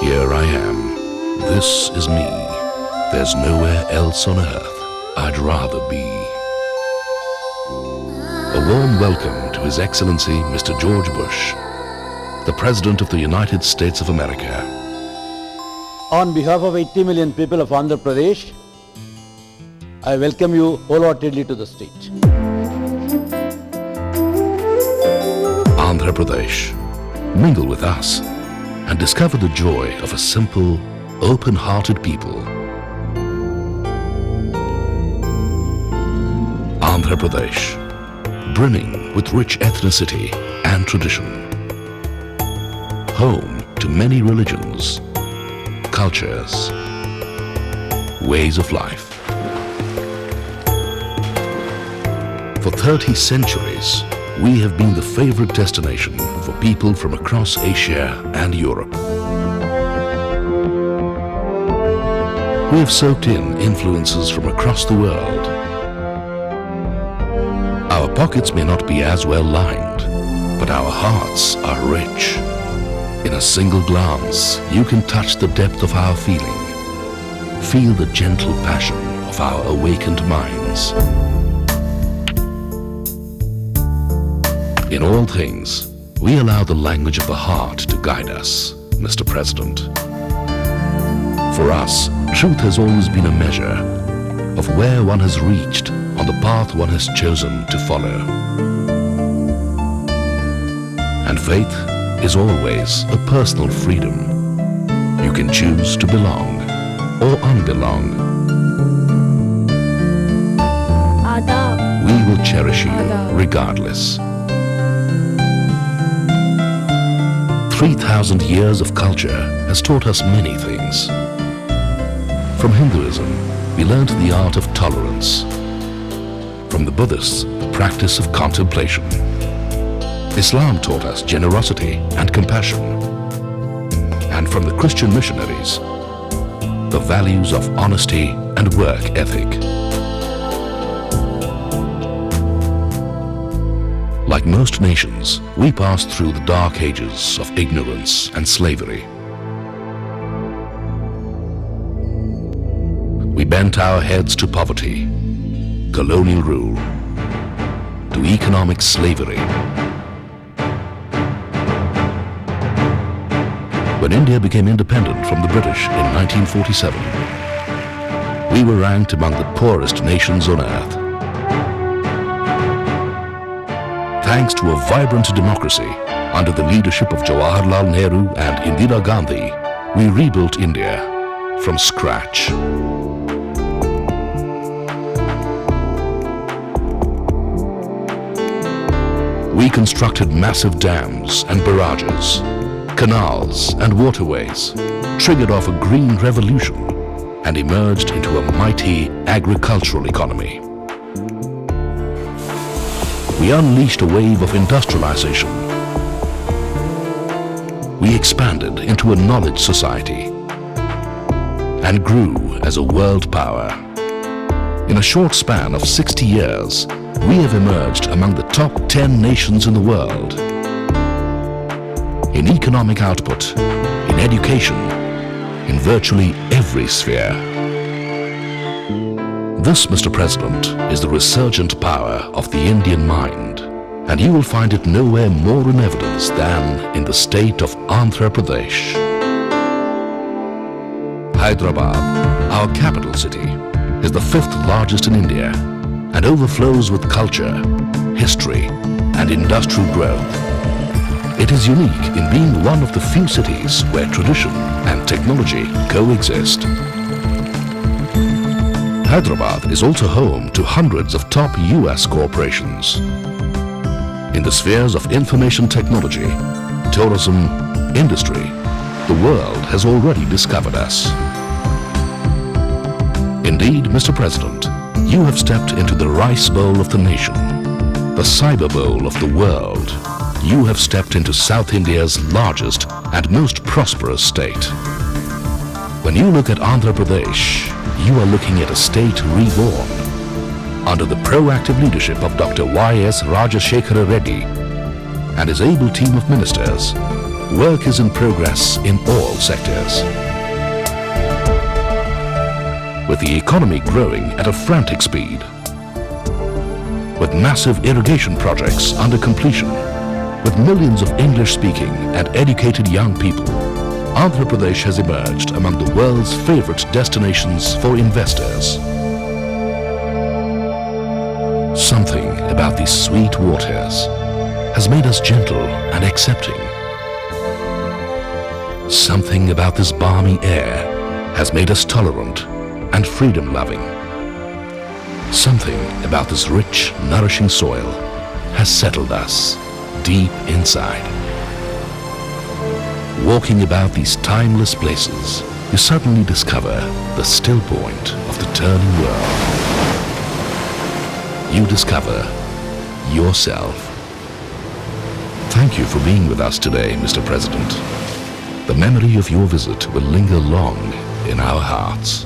Here I am. This is me. There's nowhere else on earth I'd rather be. A warm welcome to His Excellency Mr. George Bush, the President of the United States of America. On behalf of 80 million people of Andhra Pradesh, I welcome you wholeheartedly to the state. Andhra Pradesh, mingle with us and discover the joy of a simple, open-hearted people. Andhra Pradesh, brimming with rich ethnicity and tradition. Home to many religions, cultures, ways of life. For 30 centuries, we have been the favorite destination for people from across Asia and Europe. We have soaked in influences from across the world. Our pockets may not be as well lined, but our hearts are rich. In a single glance, you can touch the depth of our feeling, feel the gentle passion of our awakened minds. In all things, we allow the language of the heart to guide us, Mr. President. For us, truth has always been a measure of where one has reached on the path one has chosen to follow. And faith is always a personal freedom. You can choose to belong or unbelong. Adab. We will cherish you regardless. 3,000 years of culture has taught us many things. From Hinduism, we learnt the art of tolerance. From the Buddhists, the practice of contemplation. Islam taught us generosity and compassion. And from the Christian missionaries, the values of honesty and work ethic. Like most nations, we passed through the dark ages of ignorance and slavery. We bent our heads to poverty, colonial rule, to economic slavery. When India became independent from the British in 1947, we were ranked among the poorest nations on earth. Thanks to a vibrant democracy under the leadership of Jawaharlal Nehru and Indira Gandhi, we rebuilt India from scratch. We constructed massive dams and barrages, canals and waterways, triggered off a green revolution, and emerged into a mighty agricultural economy. We unleashed a wave of industrialization. We expanded into a knowledge society and grew as a world power. In a short span of 60 years, we have emerged among the top 10 nations in the world. In economic output, in education, in virtually every sphere. This, Mr. President, is the resurgent power of the Indian mind, and you will find it nowhere more in evidence than in the state of Andhra Pradesh. Hyderabad, our capital city, is the 5th largest in India and overflows with culture, history, and industrial growth. It is unique in being one of the few cities where tradition and technology coexist. Hyderabad is also home to hundreds of top US corporations. In the spheres of information technology, tourism, industry, the world has already discovered us. Indeed, Mr. President, you have stepped into the rice bowl of the nation, the cyber bowl of the world. You have stepped into South India's largest and most prosperous state. When you look at Andhra Pradesh, you are looking at a state reborn under the proactive leadership of Dr. Y.S. Rajashekara Reddy and his able team of ministers. Work is in progress in all sectors. With the economy growing at a frantic speed, with massive irrigation projects under completion, with millions of English-speaking and educated young people, Andhra Pradesh has emerged among the world's favorite destinations for investors. Something about these sweet waters has made us gentle and accepting. Something about this balmy air has made us tolerant and freedom-loving. Something about this rich, nourishing soil has settled us deep inside. Walking about these timeless places, you suddenly discover the still point of the turning world. You discover yourself. Thank you for being with us today, Mr. President. The memory of your visit will linger long in our hearts.